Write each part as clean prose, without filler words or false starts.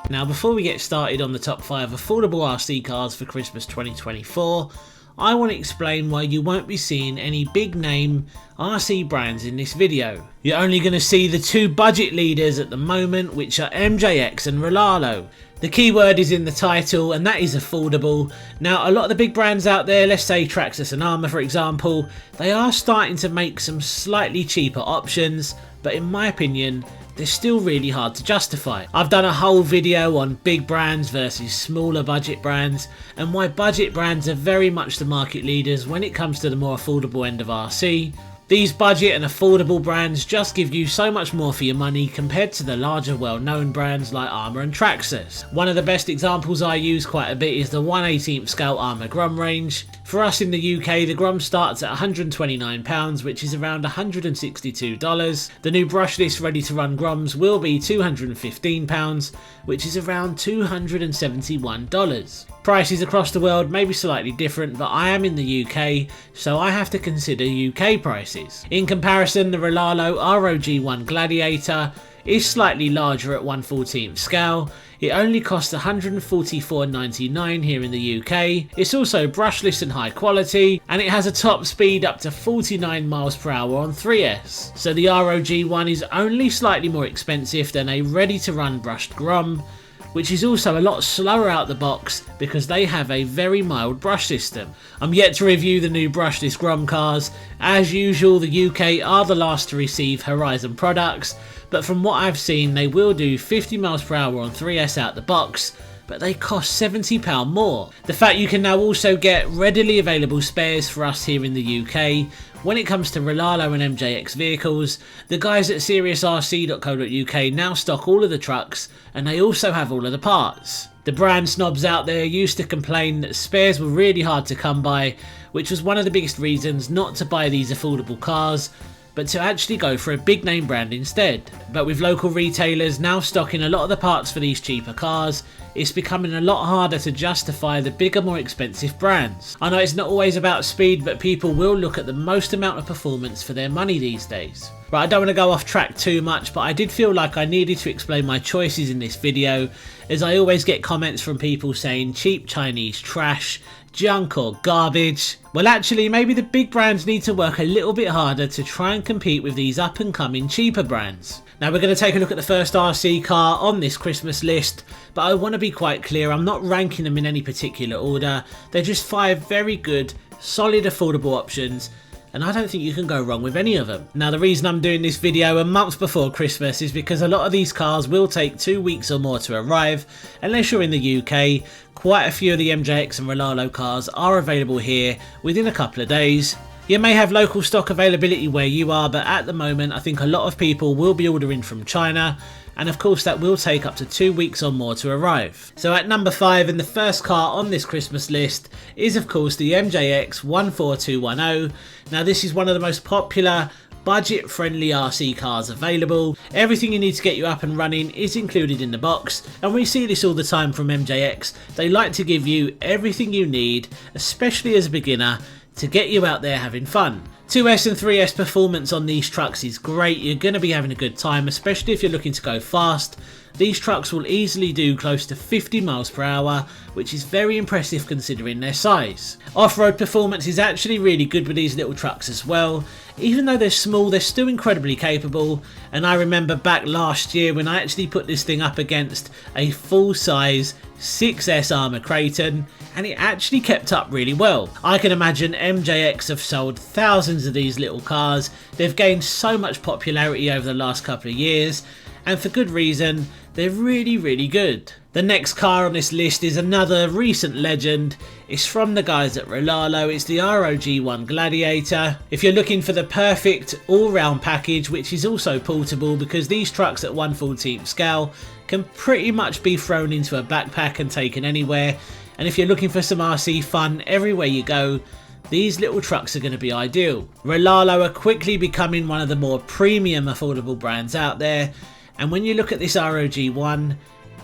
Now before we get started on the top 5 affordable RC cars for Christmas 2024, I want to explain why you won't be seeing any big name RC brands in this video. You're only going to see the 2 budget leaders at the moment, which are MJX and Rlaarlo. The keyword is in the title, and that is affordable. Now a lot of the big brands out there, let's say Traxxas and Armour for example, they are starting to make some slightly cheaper options, but in my opinion they're still really hard to justify. I've done a whole video on big brands versus smaller budget brands, and why budget brands are very much the market leaders when it comes to the more affordable end of RC. These budget and affordable brands just give you so much more for your money compared to the larger well-known brands like Armour and Traxxas. One of the best examples I use quite a bit is the 1/18th scale Armour Grom range. For us in the UK, the Grom starts at £129, which is around $162. The new brushless ready to run Groms will be £215, which is around $271. Prices across the world may be slightly different, but I am in the UK, so I have to consider UK prices. In comparison, the Rlaarlo ROG1 Gladiator is slightly larger at 1/14th scale. It only costs £144.99 here in the UK. It's also brushless and high quality, and it has a top speed up to 49 miles per hour on 3S. So the ROG1 is only slightly more expensive than a ready to run brushed Grom, which is also a lot slower out the box because they have a very mild brush system. I'm yet to review the new brushless Grom cars. As usual, the UK are the last to receive Horizon products, but from what I've seen they will do 50 miles per hour on 3S out the box, but they cost £70 more. The fact you can now also get readily available spares for us here in the UK. When it comes to Rlaarlo and MJX vehicles, the guys at seriousrc.co.uk now stock all of the trucks, and they also have all of the parts. The brand snobs out there used to complain that spares were really hard to come by, which was one of the biggest reasons not to buy these affordable cars, but to actually go for a big name brand instead. But with local retailers now stocking a lot of the parts for these cheaper cars, it's becoming a lot harder to justify the bigger, more expensive brands. I know it's not always about speed, but people will look at the most amount of performance for their money these days. Right, I don't want to go off track too much, but I did feel like I needed to explain my choices in this video, as I always get comments from people saying cheap Chinese trash, junk or garbage. Well actually, maybe the big brands need to work a little bit harder to try and compete with these up and coming cheaper brands. Now we're going to take a look at the first RC car on this Christmas list, but I want to be quite clear, I'm not ranking them in any particular order. They're just 5 very good, solid affordable options, and I don't think you can go wrong with any of them. Now the reason I'm doing this video a month before Christmas is because a lot of these cars will take 2 weeks or more to arrive, unless you're in the UK. Quite a few of the MJX and Rlaarlo cars are available here within a couple of days. You may have local stock availability where you are, but at the moment I think a lot of people will be ordering from China, and of course that will take up to 2 weeks or more to arrive. So at number 5, and the first car on this Christmas list, is of course the MJX 14210. Now this is one of the most popular budget friendly RC cars available. Everything you need to get you up and running is included in the box, and we see this all the time from MJX. They like to give you everything you need, especially as a beginner, to get you out there having fun. 2S and 3S performance on these trucks is great. You're going to be having a good time, especially if you're looking to go fast. These trucks will easily do close to 50 miles per hour, which is very impressive considering their size. Off-road performance is actually really good with these little trucks as well. Even though they're small, they're still incredibly capable, and I remember back last year when I actually put this thing up against a full-size 6S Armour Kraton, and it actually kept up really well. I can imagine MJX have sold thousands of these little cars. They've gained so much popularity over the last couple of years, and for good reason. They're really good. The next car on this list is another recent legend. It's from the guys at Rlaarlo. It's the ROG1 Gladiator. If you're looking for the perfect all-round package, which is also portable because these trucks at 1/14th scale can pretty much be thrown into a backpack and taken anywhere, and if you're looking for some RC fun everywhere you go, these little trucks are going to be ideal. Rlaarlo are quickly becoming one of the more premium affordable brands out there, and when you look at this ROG1,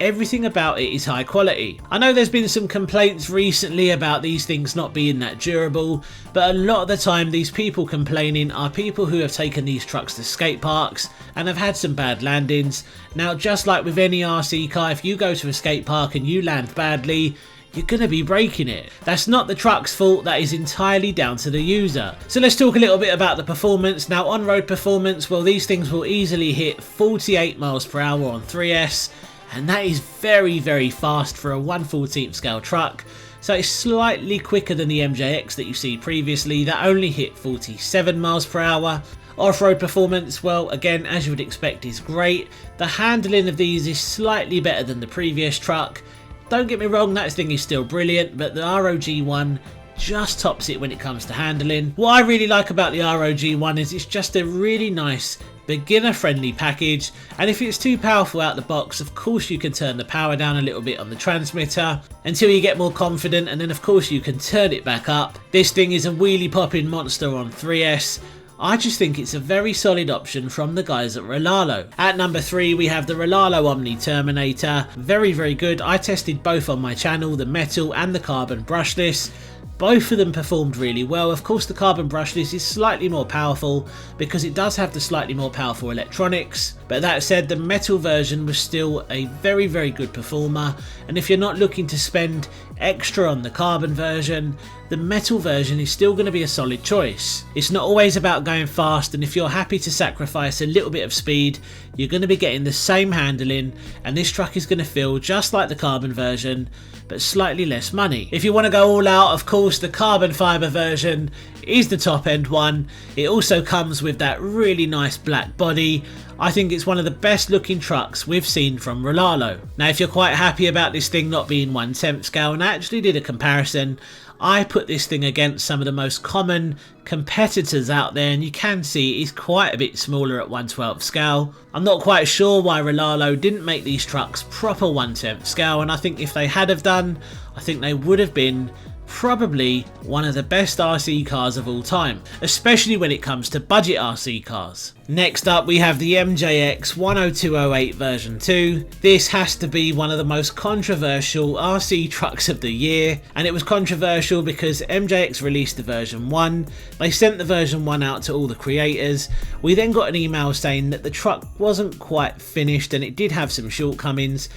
everything about it is high quality. I know there's been some complaints recently about these things not being that durable, but a lot of the time these people complaining are people who have taken these trucks to skate parks and have had some bad landings. Now, just like with any RC car, if you go to a skate park and you land badly, you're going to be breaking it. That's not the truck's fault, that is entirely down to the user. So let's talk a little bit about the performance. Now, on-road performance, well, these things will easily hit 48 miles per hour on 3S, and that is very, very fast for a 1/14th scale truck. So it's slightly quicker than the MJX that you see previously, that only hit 47 miles per hour. Off-road performance, well, again, as you would expect, is great. The handling of these is slightly better than the previous truck. Don't get me wrong, that thing is still brilliant, but the ROG1 just tops it when it comes to handling. What I really like about the ROG1 is it's just a really nice beginner friendly package, and if it's too powerful out the box, of course you can turn the power down a little bit on the transmitter until you get more confident, and then of course you can turn it back up. This thing is a wheelie popping monster on 3S. I just think it's a very solid option from the guys at Rlaarlo. At number 3 we have the Rlaarlo Omni-Terminator. Very, very good. I tested both on my channel, the metal and the carbon brushless. Both of them performed really well. Of course the carbon brushless is slightly more powerful because it does have the slightly more powerful electronics, but that said, the metal version was still a very, very good performer, and if you're not looking to spend extra on the carbon version, the metal version is still going to be a solid choice. It's not always about going fast, and if you're happy to sacrifice a little bit of speed, you're going to be getting the same handling, and this truck is going to feel just like the carbon version, but slightly less money. If you want to go all out, of course the carbon fibre version is the top end one. It also comes with that really nice black body. I think it's one of the best looking trucks we've seen from Rlaarlo. Now, if you're quite happy about this thing not being 1/10 scale, and I actually did a comparison, I put this thing against some of the most common competitors out there, and you can see it's quite a bit smaller at 1/12 scale. I'm not quite sure why Rlaarlo didn't make these trucks proper 1/10 scale, and I think if they had have done, I think they would have been probably one of the best RC cars of all time, especially when it comes to budget RC cars. Next up we have the MJX 10208 version 2. This has to be one of the most controversial RC trucks of the year, and it was controversial because MJX released the version 1, they sent the version 1 out to all the creators. We then got an email saying that the truck wasn't quite finished and it did have some shortcomings.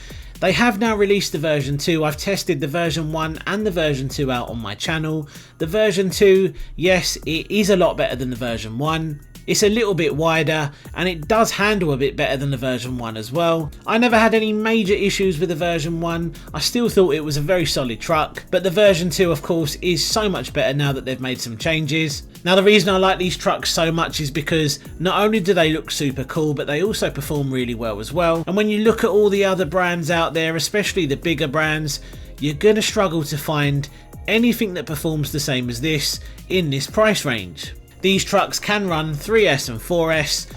They have now released the version 2. I've tested the version 1 and the version 2 out on my channel. The version 2, yes, it is a lot better than the version 1. It's a little bit wider and it does handle a bit better than the version 1 as well. I never had any major issues with the version 1. I still thought it was a very solid truck, but the version 2 of course is so much better now that they've made some changes. Now, the reason I like these trucks so much is because not only do they look super cool, but they also perform really well as well. And when you look at all the other brands out there, especially the bigger brands, you're going to struggle to find anything that performs the same as this in this price range. These trucks can run 3S and 4S,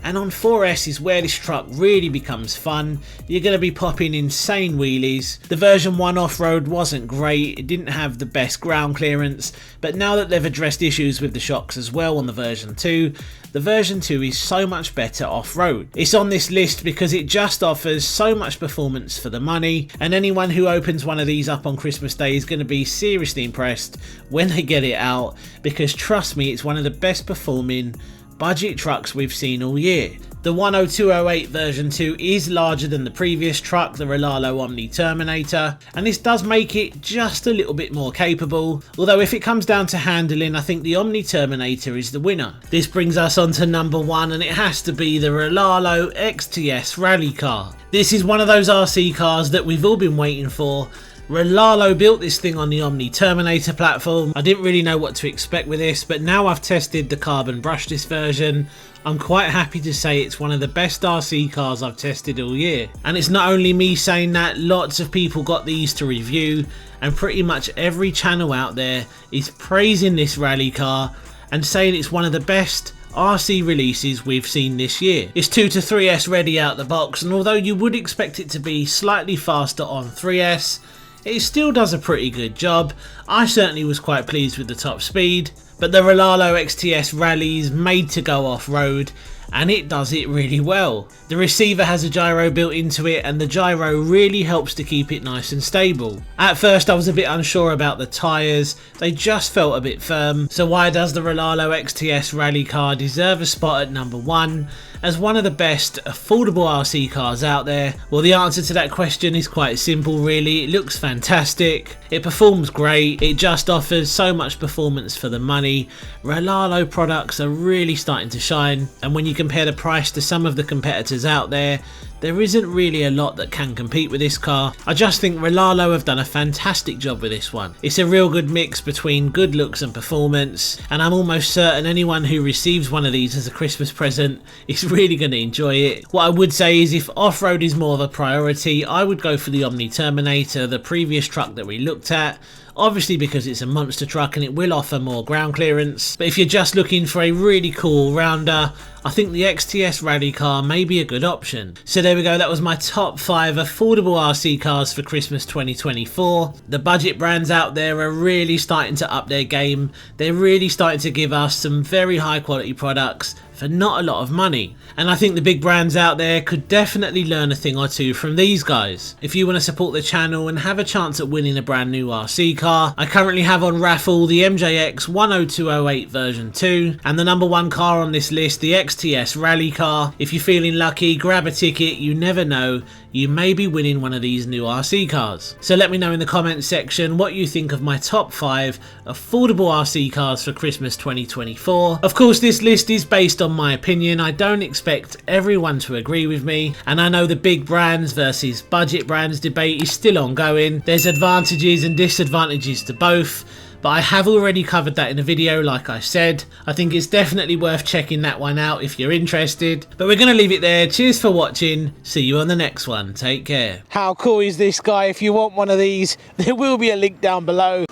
and on 4S is where this truck really becomes fun. You're going to be popping insane wheelies. The version 1 off-road wasn't great, it didn't have the best ground clearance, but now that they've addressed issues with the shocks as well on the version 2, the version 2 is so much better off-road. It's on this list because it just offers so much performance for the money, and anyone who opens one of these up on Christmas Day is going to be seriously impressed when they get it out, because trust me, it's one of the best performing budget trucks we've seen all year. The 10208 version 2 is larger than the previous truck, the Rlaarlo Omni-Terminator, and this does make it just a little bit more capable, although if it comes down to handling, I think the Omni-Terminator is the winner. This brings us on to number 1, and it has to be the Rlaarlo XTS Rally car. This is one of those RC cars that we've all been waiting for. Rlaarlo built this thing on the Omni-Terminator platform. I didn't really know what to expect with this, but now I've tested the carbon brushless version. I'm quite happy to say it's one of the best RC cars I've tested all year. And it's not only me saying that, lots of people got these to review, and pretty much every channel out there is praising this rally car and saying it's one of the best RC releases we've seen this year. It's 2 to 3S ready out the box, and although you would expect it to be slightly faster on 3S, it still does a pretty good job. I certainly was quite pleased with the top speed, but the Rlaarlo XTS Rally is made to go off-road, and it does it really well. The receiver has a gyro built into it, and the gyro really helps to keep it nice and stable. At first I was a bit unsure about the tyres, they just felt a bit firm. So why does the Rlaarlo XTS Rally car deserve a spot at number 1 as one of the best affordable RC cars out there? Well, the answer to that question is quite simple really. It looks fantastic, it performs great, it just offers so much performance for the money. Rlaarlo products are really starting to shine, and when you compare the price to some of the competitors out there, there isn't really a lot that can compete with this car. I just think Rlaarlo have done a fantastic job with this one. It's a real good mix between good looks and performance, and I'm almost certain anyone who receives one of these as a Christmas present is really going to enjoy it. What I would say is if off-road is more of a priority, I would go for the Omni-Terminator, the previous truck that we looked at. Obviously because it's a monster truck and it will offer more ground clearance, but if you're just looking for a really cool rounder, I think the XTS Rally car may be a good option. So there we go, that was my top 5 affordable RC cars for Christmas 2024. The budget brands out there are really starting to up their game. They're really starting to give us some very high quality products for not a lot of money, and I think the big brands out there could definitely learn a thing or two from these guys. If you want to support the channel and have a chance at winning a brand new RC car, I currently have on raffle the MJX 10208 version 2 and the number 1 car on this list, the XTS Rally car. If you're feeling lucky, grab a ticket, you never know, you may be winning one of these new RC cars. So let me know in the comments section what you think of my top 5 affordable RC cars for Christmas 2024. Of course, this list is based on my opinion. I don't expect everyone to agree with me, and I know the big brands versus budget brands debate is still ongoing. There's advantages and disadvantages to both, but I have already covered that in a video like I said. I think it's definitely worth checking that one out if you're interested. But we're going to leave it there. Cheers for watching. See you on the next one. Take care. How cool is this guy? If you want one of these, there will be a link down below.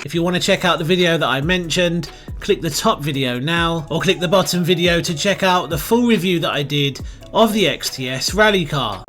If you want to check out the video that I mentioned, click the top video now, or click the bottom video to check out the full review that I did of the XTS Rally car.